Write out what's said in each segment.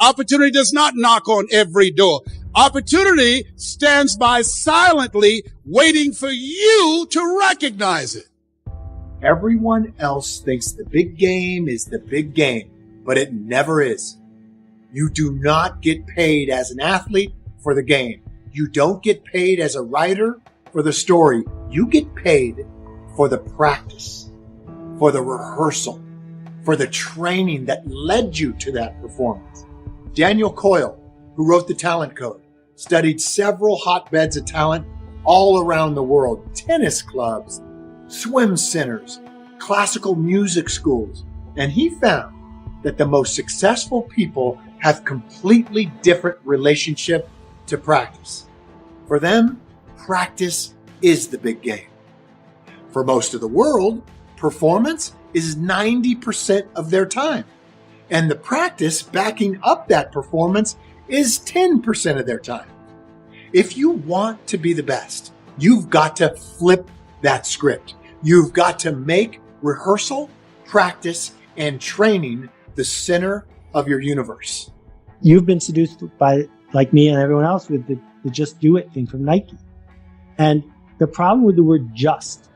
Opportunity does not knock on every door. Opportunity stands by silently waiting for you to recognize it. Everyone else thinks the big game is the big game, but it never is. You do not get paid as an athlete for the game. You don't get paid as a writer for the story. You get paid for the practice, for the rehearsal, for the training that led you to that performance. Daniel Coyle, who wrote the Talent Code, studied several hotbeds of talent all around the world, tennis clubs, swim centers, classical music schools, and he found that the most successful people have completely different relationship to practice. For them, practice is the big game. For most of the world, performance is 90% of their time, and the practice backing up that performance is 10% of their time. If you want to be the best, you've got to flip that script. You've got to make rehearsal, practice, and training the center of your universe. You've been seduced by, like me and everyone else, with the just do it thing from Nike. And the problem with the word just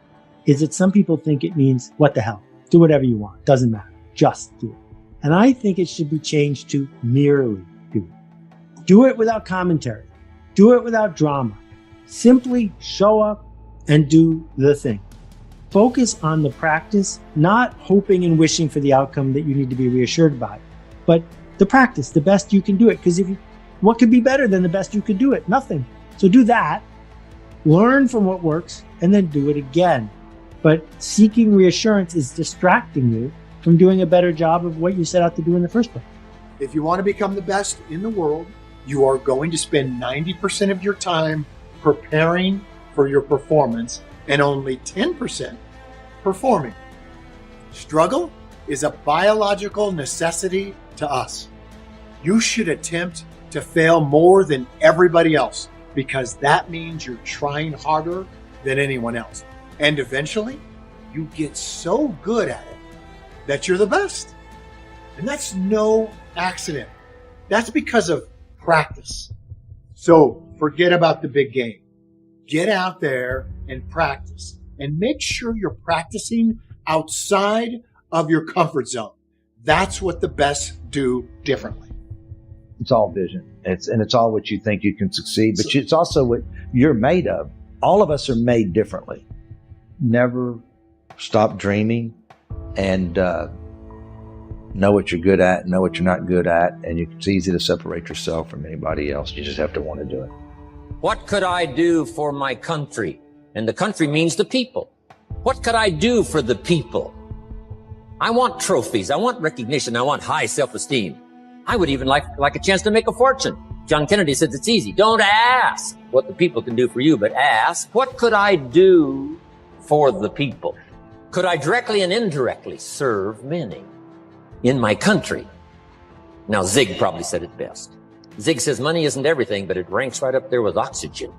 is that some people think it means, what the hell? Do whatever you want. Doesn't matter. Just do it. And I think it should be changed to merely do it. Do it without commentary. Do it without drama. Simply show up and do the thing. Focus on the practice, not hoping and wishing for the outcome that you need to be reassured by, but the practice, the best you can do it. Because what could be better than the best you could do it? Nothing. So do that, learn from what works, and then do it again. But seeking reassurance is distracting you from doing a better job of what you set out to do in the first place. If you want to become the best in the world, you are going to spend 90% of your time preparing for your performance and only 10% performing. Struggle is a biological necessity to us. You should attempt to fail more than everybody else because that means you're trying harder than anyone else. And eventually, you get so good at it that you're the best. And that's no accident. That's because of practice. So forget about the big game. Get out there and practice. And make sure you're practicing outside of your comfort zone. That's what the best do differently. It's all vision. It's all what you think you can succeed, but it's also what you're made of. All of us are made differently. Never stop dreaming and know what you're good at, know what you're not good at, and it's easy to separate yourself from anybody else. You just have to want to do it. What could I do for my country? And the country means the people. What could I do for the people? I want trophies. I want recognition. I want high self-esteem. I would even like a chance to make a fortune. John Kennedy said it's easy. Don't ask what the people can do for you, but ask, what could I do for the people? Could I directly and indirectly serve many in my country? Now, Zig probably said it best. Zig says money isn't everything, but it ranks right up there with oxygen.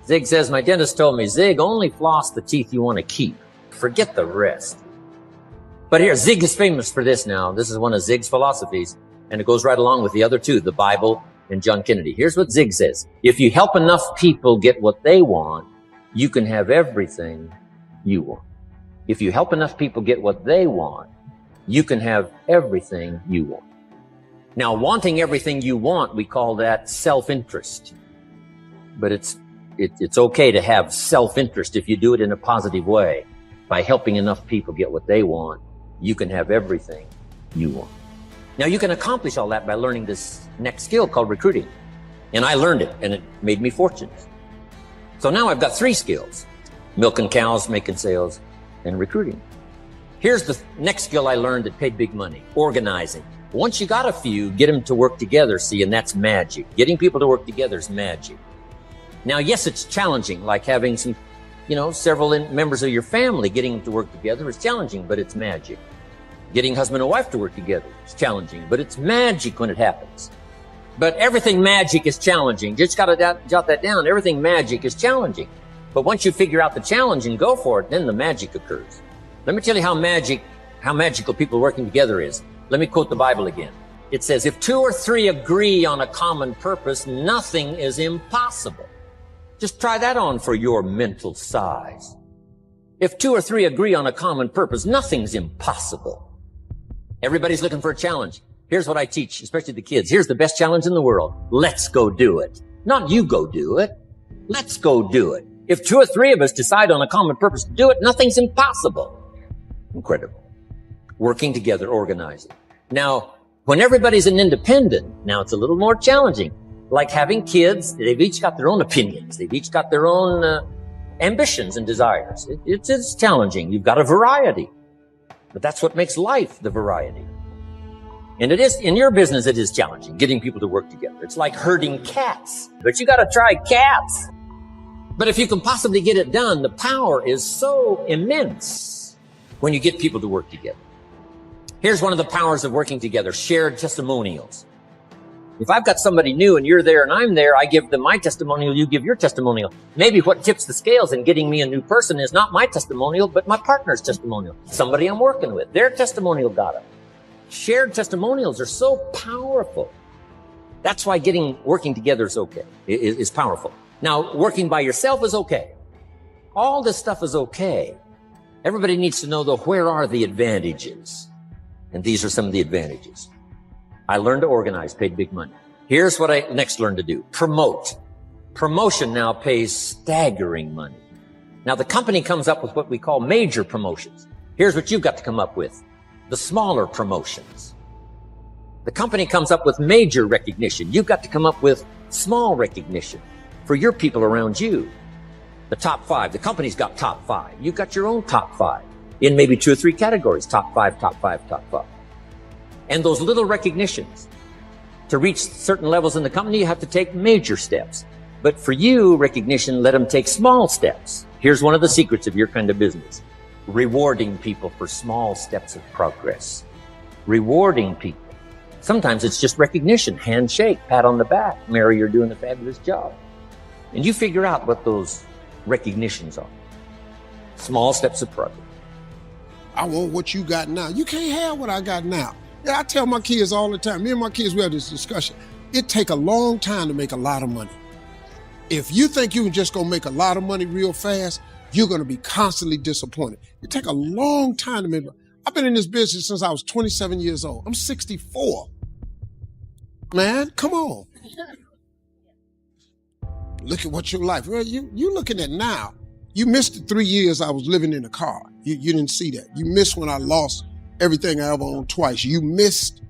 Zig says, my dentist told me, Zig, only floss the teeth you want to keep. Forget the rest. But here, Zig is famous for this now. This is one of Zig's philosophies, and it goes right along with the other two, the Bible and John Kennedy. Here's what Zig says. If you help enough people get what they want, you can have everything you want. If you help enough people get what they want, you can have everything you want. Now, wanting everything you want, we call that self-interest. But it's okay to have self-interest if you do it in a positive way. By helping enough people get what they want, you can have everything you want. Now, you can accomplish all that by learning this next skill called recruiting. And I learned it, and it made me fortunate. So now I've got 3 skills: milking cows, making sales, and recruiting. Here's the next skill I learned that paid big money: organizing. Once you got a few, get them to work together, see, and that's magic. Getting people to work together is magic. Now, yes, it's challenging, like having several members of your family. Getting them to work together is challenging, but it's magic. Getting husband and wife to work together is challenging, but it's magic when it happens. But everything magic is challenging. Just got to jot that down. Everything magic is challenging. But once you figure out the challenge and go for it, then the magic occurs. Let me tell you how magical people working together is. Let me quote the Bible again. It says, if two or three agree on a common purpose, nothing is impossible. Just try that on for your mental size. If two or three agree on a common purpose, nothing's impossible. Everybody's looking for a challenge. Here's what I teach, especially the kids. Here's the best challenge in the world. Let's go do it. Not you go do it. Let's go do it. If two or three of us decide on a common purpose to do it, nothing's impossible. Incredible. Working together, organizing. Now, when everybody's an independent, now it's a little more challenging. Like having kids, they've each got their own opinions. They've each got their own ambitions and desires. It's challenging. You've got a variety. But that's what makes life, the variety. And it is, in your business, it is challenging, getting people to work together. It's like herding cats. But you got to try cats. But if you can possibly get it done, the power is so immense when you get people to work together. Here's one of the powers of working together, shared testimonials. If I've got somebody new and you're there and I'm there, I give them my testimonial, you give your testimonial. Maybe what tips the scales in getting me a new person is not my testimonial, but my partner's testimonial. Somebody I'm working with, their testimonial got it. Shared testimonials are so powerful. That's why working together is okay, is powerful. Now, working by yourself is okay. All this stuff is okay. Everybody needs to know, though, where are the advantages? And these are some of the advantages. I learned to organize, paid big money. Here's what I next learned to do. Promote. Promotion now pays staggering money. Now, the company comes up with what we call major promotions. Here's what you've got to come up with. The smaller promotions. The company comes up with major recognition. You've got to come up with small recognition for your people around you. The top 5. The company's got top 5. You've got your own top 5 in maybe 2 or 3 categories. Top 5, top 5, top 5. And those little recognitions, to reach certain levels in the company, you have to take major steps. But for you, recognition, let them take small steps. Here's one of the secrets of your kind of business. Rewarding people for small steps of progress. Rewarding people. Sometimes it's just recognition, handshake, pat on the back. Mary, you're doing a fabulous job. And you figure out what those recognitions are. Small steps of progress. I want what you got now. You can't have what I got now. Yeah, I tell my kids all the time, me and my kids, we have this discussion. It take a long time to make a lot of money. If you think you can just go make a lot of money real fast, you're going to be constantly disappointed. It take a long time to make money. I've been in this business since I was 27 years old. I'm 64. Man, come on. Look at what your life, well, you looking at now. You missed the 3 years I was living in a car. You didn't see that. You missed when I lost everything I ever owned twice. You missed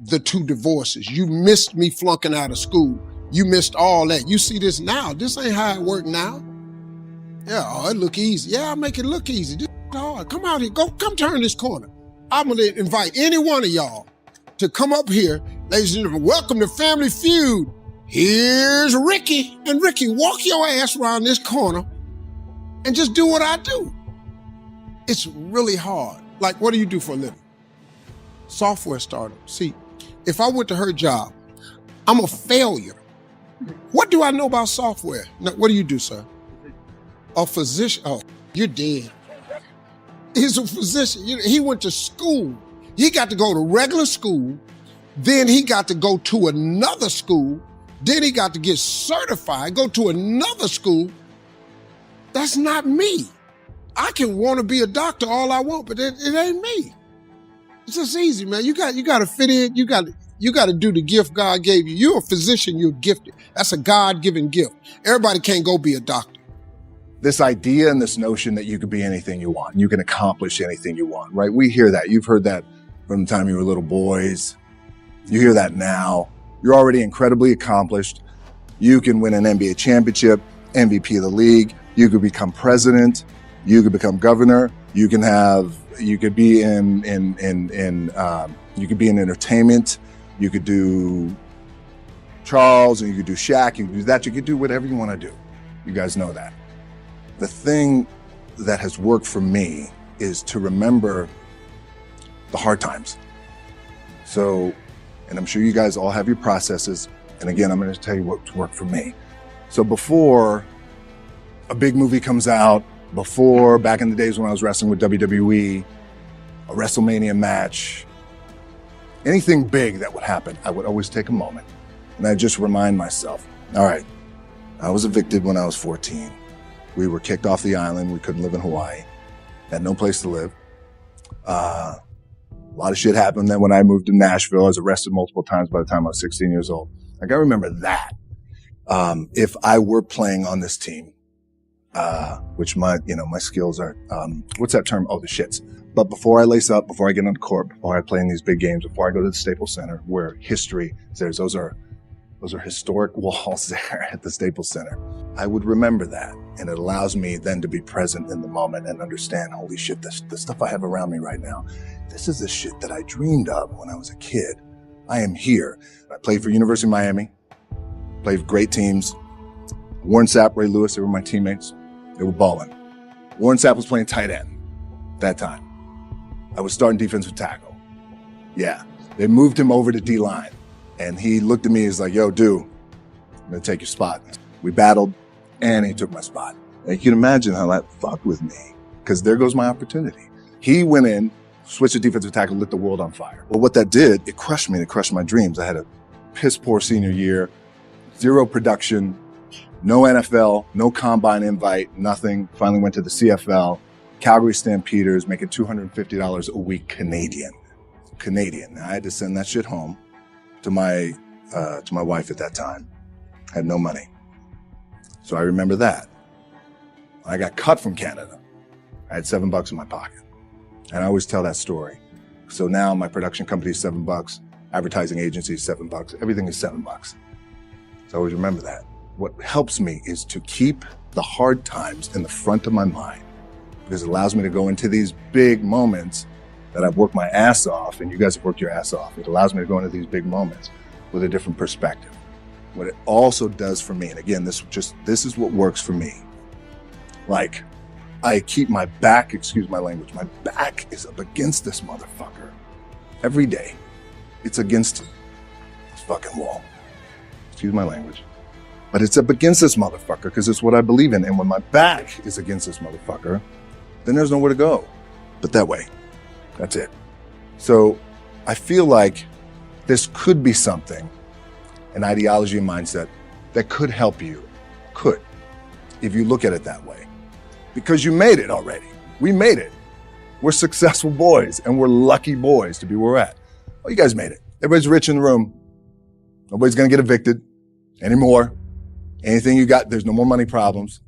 the 2 divorces. You missed me flunking out of school. You missed all that. You see this now. This ain't how it work now. Yeah, oh, it look easy. Yeah, I make it look easy. This is hard. Come out here. Come turn this corner. I'm going to invite any one of y'all to come up here. Ladies and gentlemen, welcome to Family Feud. Here's Ricky. And Ricky, walk your ass around this corner and just do what I do. It's really hard. Like, what do you do for a living? Software startup. See, if I went to her job, I'm a failure. What do I know about software? Now, what do you do, sir? A physician. Oh, you're dead. He's a physician. He went to school. He got to go to regular school. Then he got to go to another school. Then he got to get certified, go to another school. That's not me. I can want to be a doctor all I want, but it ain't me. It's just easy, man. You got to fit in. You got to do the gift God gave you. You're a physician. You're gifted. That's a God-given gift. Everybody can't go be a doctor. This idea and this notion that you can be anything you want, you can accomplish anything you want, right? We hear that. You've heard that from the time you were little boys. You hear that now. You're already incredibly accomplished. You can win an NBA championship, MVP of the league. You could become president. You could become governor. You could be in entertainment. You could do Charles, and you could do Shaq. You could do that. You could do whatever you want to do. You guys know that. The thing that has worked for me is to remember the hard times. So, and I'm sure you guys all have your processes. And again, I'm going to tell you what's worked for me. So before a big movie comes out, before back in the days when I was wrestling with WWE, a WrestleMania match, anything big that would happen, I would always take a moment and I'd just remind myself, all right, I was evicted when I was 14. We were kicked off the island. We couldn't live in Hawaii. Had no place to live. A lot of shit happened. Then when I moved to Nashville, I was arrested multiple times by the time I was 16 years old. Like, I remember that. If I were playing on this team, which my skills are, what's that term? Oh, the shits. But before I lace up, before I get on the court, before I play in these big games, before I go to the Staples Center, where history is, those are historic walls there at the Staples Center. I would remember that. And it allows me then to be present in the moment and understand, holy shit, the stuff I have around me right now, this is the shit that I dreamed of when I was a kid. I am here. I played for University of Miami, played for great teams. Warren Sapp, Ray Lewis, they were my teammates. They were balling. Warren Sapp was playing tight end that time. I was starting defensive tackle. Yeah. They moved him over to D-line. And he looked at me, he's like, yo, dude, I'm gonna take your spot. We battled, and he took my spot. And you can imagine how that fucked with me, because there goes my opportunity. He went in, switched to defensive tackle, lit the world on fire. Well, what that did, it crushed me, it crushed my dreams. I had a piss poor senior year, 0 production, no NFL, no combine invite, nothing. Finally went to the CFL, Calgary Stampeders, making $250 a week Canadian. Now, I had to send that shit home to my wife at that time. I had no money. So I remember that. I got cut from Canada. I had $7 in my pocket. And I always tell that story. So now my production company is $7, advertising agency is $7, everything is $7. So I always remember that. What helps me is to keep the hard times in the front of my mind, because it allows me to go into these big moments that I've worked my ass off, and you guys have worked your ass off. It allows me to go into these big moments with a different perspective. What it also does for me, and again, this is what works for me. Like, I keep my back, excuse my language, my back is up against this motherfucker. Every day, it's against this fucking wall. Excuse my language. But it's up against this motherfucker because it's what I believe in. And when my back is against this motherfucker, then there's nowhere to go but that way. That's it. So I feel like this could be something, an ideology and mindset that could help you, if you look at it that way. Because you made it already. We made it. We're successful boys, and we're lucky boys to be where we're at. Oh, you guys made it. Everybody's rich in the room. Nobody's going to get evicted anymore. Anything you got, there's no more money problems,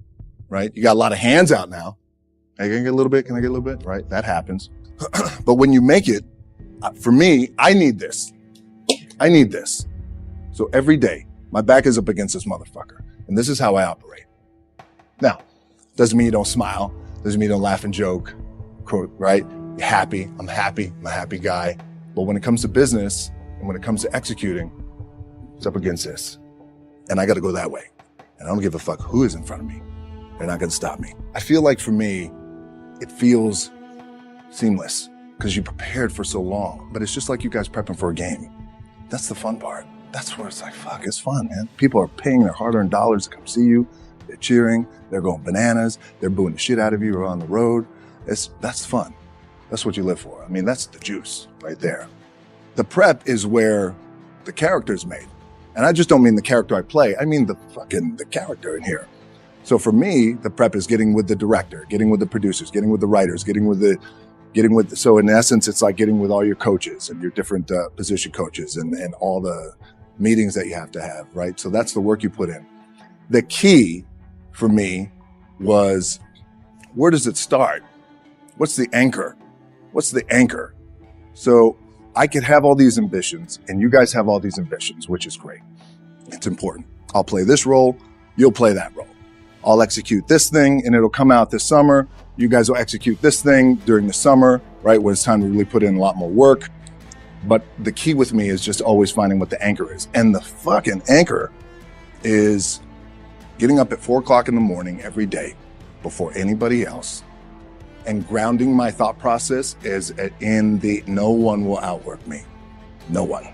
right? You got a lot of hands out now. Hey, can I get a little bit? Can I get a little bit? Right? That happens. But when you make it, for me, I need this. So every day, my back is up against this motherfucker. And this is how I operate. Now, doesn't mean you don't smile. Doesn't mean you don't laugh and joke, right? You're happy. I'm happy. I'm a happy guy. But when it comes to business and when it comes to executing, it's up against this. And I got to go that way. And I don't give a fuck who is in front of me. They're not going to stop me. I feel like for me, it feels seamless because you prepared for so long. But it's just like you guys prepping for a game. That's the fun part. That's where it's like, fuck, it's fun, man. People are paying their hard-earned dollars to come see you. They're cheering. They're going bananas. They're booing the shit out of you or on the road. That's fun. That's what you live for. I mean, that's the juice right there. The prep is where the character is made. And I just don't mean the character I play. I mean the character in here. So for me, the prep is getting with the director, getting with the producers, getting with the writers, so in essence, it's like getting with all your coaches and your different position coaches and all the meetings that you have to have, right? So that's the work you put in. The key for me was, where does it start? What's the anchor? So I could have all these ambitions and you guys have all these ambitions, which is great. It's important. I'll play this role. You'll play that role. I'll execute this thing and it'll come out this summer. You guys will execute this thing during the summer, right? When it's time to really put in a lot more work. But the key with me is just always finding what the anchor is. And the fucking anchor is getting up at 4:00 in the morning every day before anybody else and grounding my thought process is in the no one will outwork me. No one.